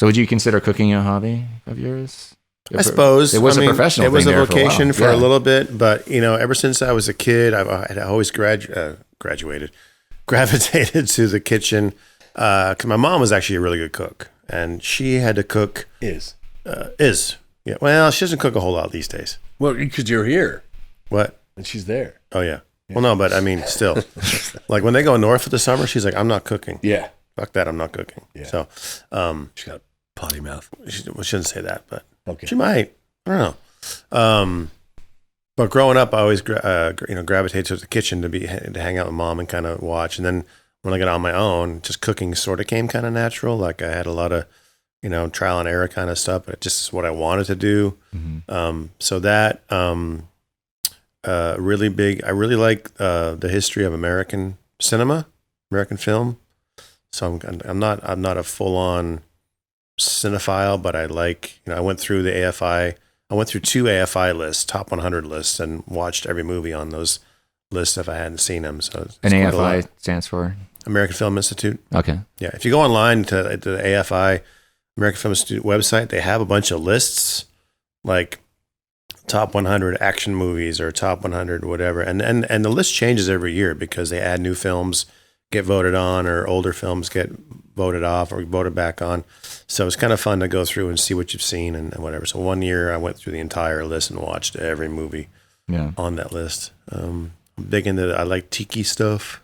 So would you consider cooking a hobby of yours? I suppose. It was a professional thing. It was a there vocation for a little bit, but ever since I was a kid, I'd always gravitated to the kitchen because my mom was actually a really good cook, and she had to cook. Is. Yeah. Well, she doesn't cook a whole lot these days. Well, because you're here. What? And she's there. Oh yeah. Well, no, but I mean, still, like when they go north for the summer, she's like, I'm not cooking. Yeah. Fuck that, I'm not cooking. Yeah. So, she's got a potty mouth. She shouldn't say that, but Okay. she might. I don't know. But growing up, I always gravitated to the kitchen to hang out with mom and kind of watch. And then when I got on my own, just cooking sort of came kind of natural. Like I had a lot of, trial and error kind of stuff, but it just is what I wanted to do. Mm-hmm. So that really big. I really like the history of American cinema, American film. So I'm not a full on cinephile, but I like, I went through the AFI. I went through 2 AFI lists, top 100 lists, and watched every movie on those lists if I hadn't seen them. So it's and AFI stands for American Film Institute. Okay. Yeah, if you go online to the AFI American Film Institute website, they have a bunch of lists like top 100 action movies or top 100 whatever, and the list changes every year because they add new films, get voted on, or older films get voted off or voted back on. So it's kind of fun to go through and see what you've seen and whatever. So one year I went through the entire list and watched every movie on that list. I'm big into I like tiki stuff.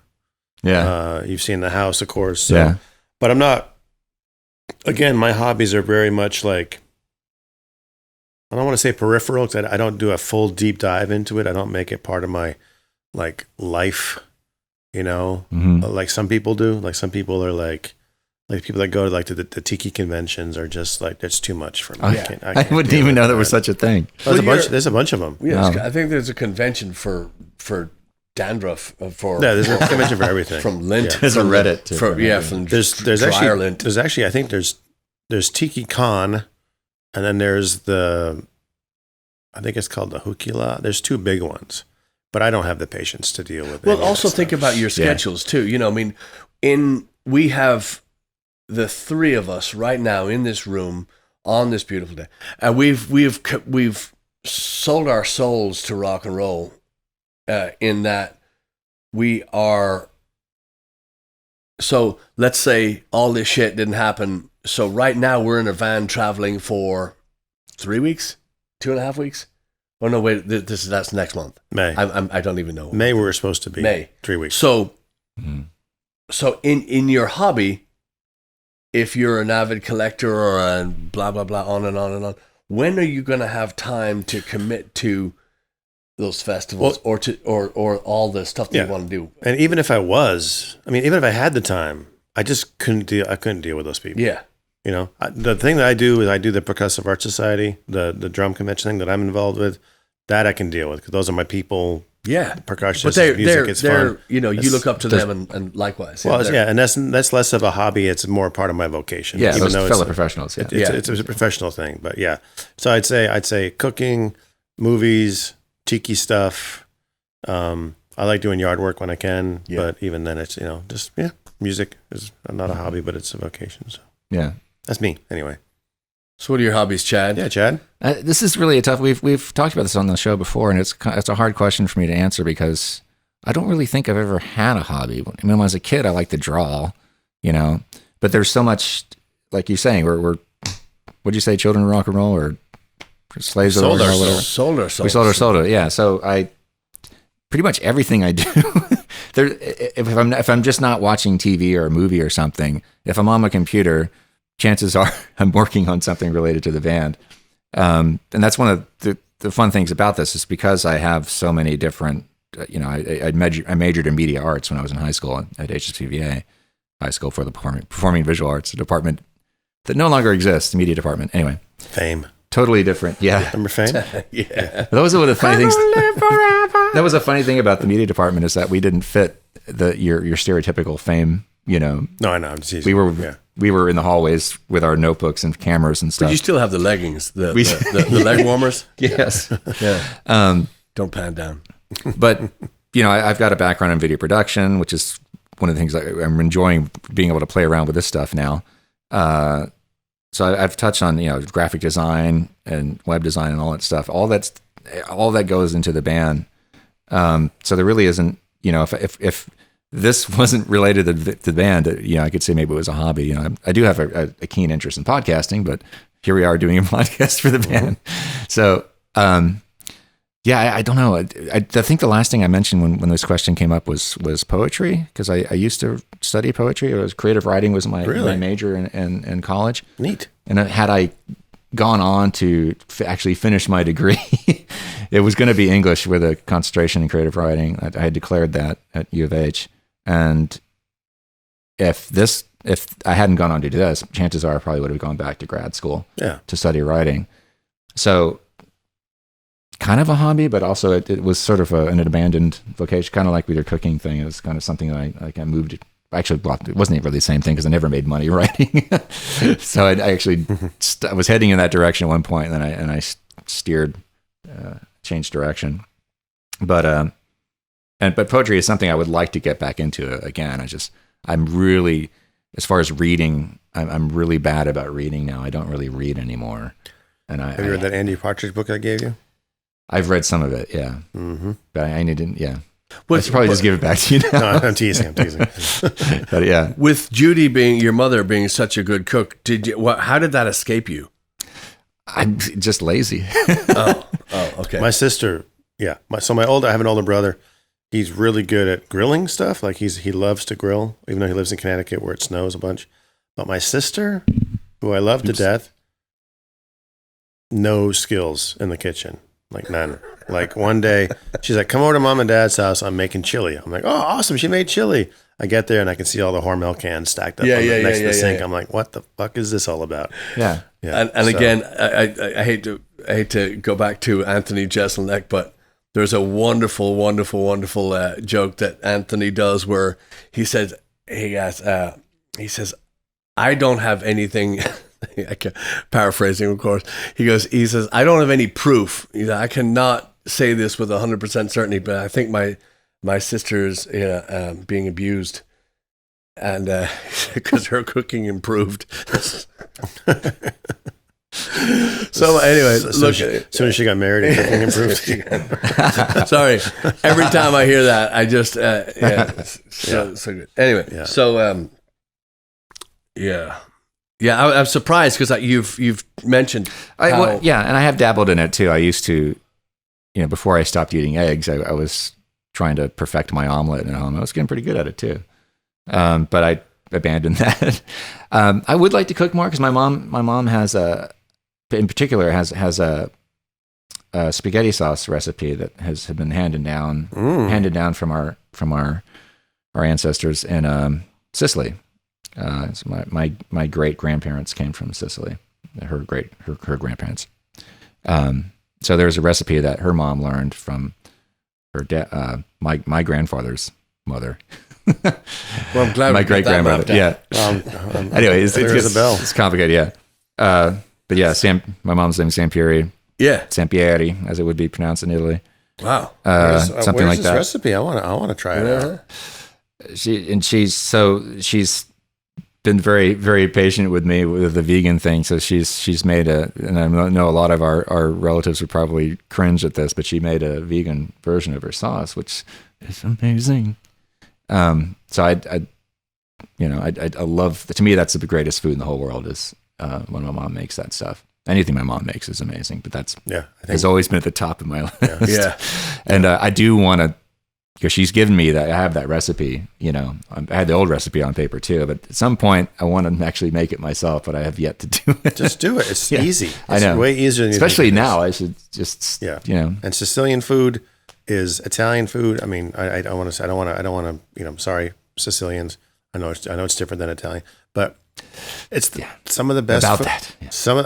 Yeah. You've seen The House, of course. So. Yeah. But I'm not, again, my hobbies are very much like, I don't want to say peripheral because I don't do a full deep dive into it. I don't make it part of my like life. Like some people do. Like some people are like people that go to like to the tiki conventions are just like, that's too much for me. I wouldn't even know there was such a thing. There's a bunch of them. Yes, I think there's a convention for dandruff there's a convention for everything. From lint. There's a Reddit too. From there's dryer lint. I think there's Tiki Con, and then there's I think it's called the Hukila. There's 2 big ones. But I don't have the patience to deal with it. Well, also think about your schedules too. We have the 3 of us right now in this room on this beautiful day, and we've sold our souls to rock and roll. In that we are. So let's say all this shit didn't happen. So right now we're in a van traveling for 3 weeks, 2.5 weeks. Oh no! Wait, that's next month. May. I don't even know. May we were supposed to be. May 3 weeks. So, so in your hobby, if you're an avid collector or a blah blah blah on and on and on, when are you going to have time to commit to those festivals or all the stuff that you want to do? And even if even if I had the time, I just couldn't deal. I couldn't deal with those people. Yeah. The thing that I do is I do the Percussive Art Society, the drum convention thing that I'm involved with. That I can deal with because those are my people. Yeah, percussion, music. It's fun. You look up to them and likewise. Well, and that's less of a hobby. It's more part of my vocation. Yeah, even those fellow professionals. It's a professional thing, but yeah. So I'd say cooking, movies, tiki stuff. I like doing yard work when I can, but even then, it's music is not a hobby, but it's a vocation. So yeah. That's me, anyway. So what are your hobbies, Chad? Yeah, Chad? This is really a tough... We've talked about this on the show before, and it's a hard question for me to answer because I don't really think I've ever had a hobby. I mean, when I was a kid, I liked to draw, but there's so much, like you're saying, we're what'd you say, children of rock and roll or slaves of rock and roll, whatever? Sold our souls. We sold our soul. Yeah, so I... Pretty much everything I do, if I'm just not watching TV or a movie or something, if I'm on my computer... chances are I'm working on something related to the band. And that's one of the fun things about this is because I have so many different, I majored in media arts when I was in high school at HSPVA, High School for the Performing Visual Arts, a department that no longer exists, the media department. Anyway. Fame. Totally different. Yeah. Remember Fame? Yeah. Those are the funny things. That was a funny thing about the media department is that we didn't fit your stereotypical Fame, No, I know. It's easy. We were in the hallways with our notebooks and cameras and stuff. But you still have the leggings, the leg warmers. Yes. Yeah. Don't pan down. But, I've got a background in video production, which is one of the things I'm enjoying being able to play around with this stuff now. I've touched on, graphic design and web design and all that stuff. All that goes into the band. So there really isn't, if this wasn't related to the band, I could say maybe it was a hobby. I do have a keen interest in podcasting, but here we are doing a podcast for the band. So, I don't know. I think the last thing I mentioned when this question came up was poetry, because I used to study poetry. Creative writing was my major in college. Neat. And had I gone on to actually finish my degree, it was going to be English with a concentration in creative writing. I had declared that at U of H. And if I hadn't gone on to do this, chances are I probably would have gone back to grad school to study writing. So kind of a hobby, but also it was sort of an abandoned vocation, kind of like with your cooking thing. It was kind of something that I moved. Actually, it wasn't really the same thing because I never made money writing. So I actually I was heading in that direction at one point, and then I steered, changed direction. But poetry is something I would like to get back into again. I'm really, as far as reading, I'm really bad about reading now. I don't really read anymore. And have you read that Andy Partridge book I gave you? I've read some of it, yeah. Mm-hmm. But I didn't, yeah. I should probably just give it back to you now. No, I'm teasing. But yeah. With Judy your mother being such a good cook, how did that escape you? I'm just lazy. Oh, okay. My sister, I have an older brother. He's really good at grilling stuff. Like he loves to grill, even though he lives in Connecticut where it snows a bunch. But my sister, who I love to death, no skills in the kitchen. Like none. Like one day, she's like, come over to mom and dad's house. I'm making chili. I'm like, oh, awesome. She made chili. I get there and I can see all the Hormel cans stacked up next to the sink. I'm like, what the fuck is this all about? Yeah. And again, I hate to go back to Anthony Jeselnik, but there's a wonderful, wonderful, wonderful joke that Anthony does where he says, I don't have anything. Paraphrasing, of course. He says, I don't have any proof. I cannot say this with 100% certainty, but I think my sister's being abused, and because her cooking improved. So anyway, look. As soon as she got married, her cooking improved. Sorry, every time I hear that, I just so good. Anyway, so Yeah, I'm surprised because you've mentioned and I have dabbled in it too. I used to, before I stopped eating eggs, I was trying to perfect my omelet at home. I was getting pretty good at it too, but I abandoned that. I would like to cook more because my mom has in particular has a spaghetti sauce recipe that has been handed down from our ancestors in Sicily. So my great grandparents came from Sicily, her grandparents. So there's a recipe that her mom learned from her my grandfather's mother. Well, I'm glad my great grandmother. Yeah. Anyway, it's complicated. Yeah. But yeah, my mom's name is Sampieri. Yeah. Sampieri, as it would be pronounced in Italy. Wow. Something like that. Recipe? I want to try it out. She's been very, very patient with me with the vegan thing. So she's made and I know a lot of our relatives would probably cringe at this, but she made a vegan version of her sauce, which is amazing. So I love, to me, that's the greatest food in the whole world is when my mom makes that stuff. Anything my mom makes is amazing, but has always been at the top of my list. Yeah. And I do want to, because she's given me that, I have that recipe, I had the old recipe on paper too, but at some point I want to actually make it myself, but I have yet to do it. Just do it. It's easy. It's I know. Way easier than especially now. I should just, And Sicilian food is Italian food. I mean, I don't want to, sorry, Sicilians. I know it's different than Italian, but it's some of the best about food, that. Yeah. Some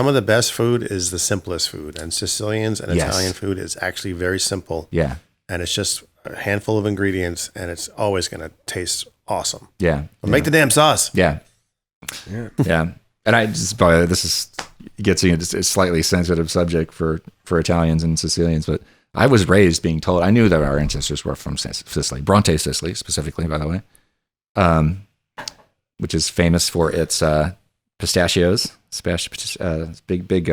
of the best food is the simplest food, and Sicilians and Italian food is actually very simple. Yeah. And it's just a handful of ingredients, and it's always going to taste awesome. Yeah. Make the damn sauce. Yeah. Yeah. And this gets you into a slightly sensitive subject for Italians and Sicilians, but I was raised being told, I knew that our ancestors were from Sicily, Bronte, Sicily, specifically, by the way, which is famous for its pistachios, big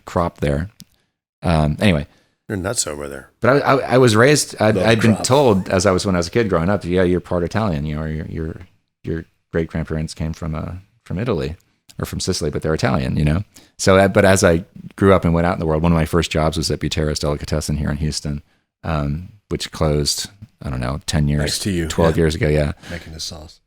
crop there. Anyway. You're nuts over there. But I was raised. I'd been crop. told when I was a kid growing up, yeah, you're part Italian. You know, your great grandparents came from Italy or from Sicily, but they're Italian. You know. So, but as I grew up and went out in the world, one of my first jobs was at Butero's Delicatessen here in Houston, which closed, I don't know, 10 years, Next to you, 12 years ago. Yeah. Making the sauce.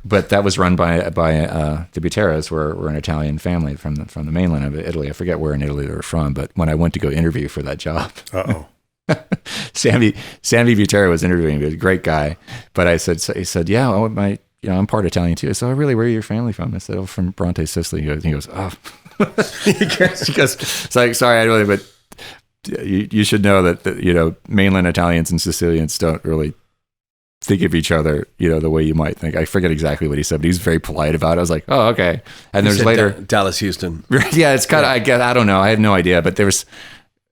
But that was run by the Buteros, were an Italian family from the mainland of Italy. I forget where in Italy they were from, but when I went to go interview for that job, Sammy Butero was interviewing me. He was a great guy, but he said, yeah, I'm part Italian too. I said, oh, really? Where are your family from? I said, oh, from Bronte, Sicily. He goes, oh, he goes, it's like, sorry, I really, but you should know that mainland Italians and Sicilians don't really think of each other, the way you might think. I forget exactly what he said, but he was very polite about it. I was like, oh, okay. And there's later Dallas, Houston. Yeah, it's kind of, I guess, I don't know. I have no idea, but there was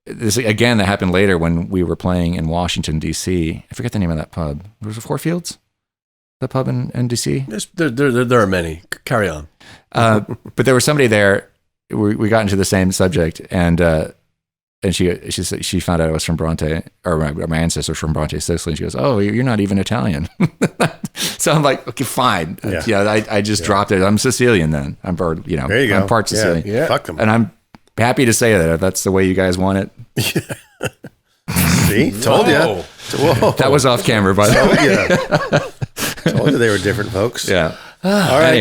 this again that happened later when we were playing in Washington, D.C. I forget the name of that pub. Was it Four Fields? The pub in D.C.? There are many. Carry on. But there was somebody there. We got into the same subject, and she found out I was from Bronte, or my ancestors from Bronte, Sicily. And she goes, "Oh, you're not even Italian." So I'm like, "Okay, fine." Yeah. I just dropped it. I'm Sicilian then. I'm part, there you go. I'm part Sicilian. Yeah. Fuck them. And I'm happy to say that if that's the way you guys want it. See, told you. Whoa. That was off camera, by the way. Told you they were different folks. Yeah. All right. Anyway.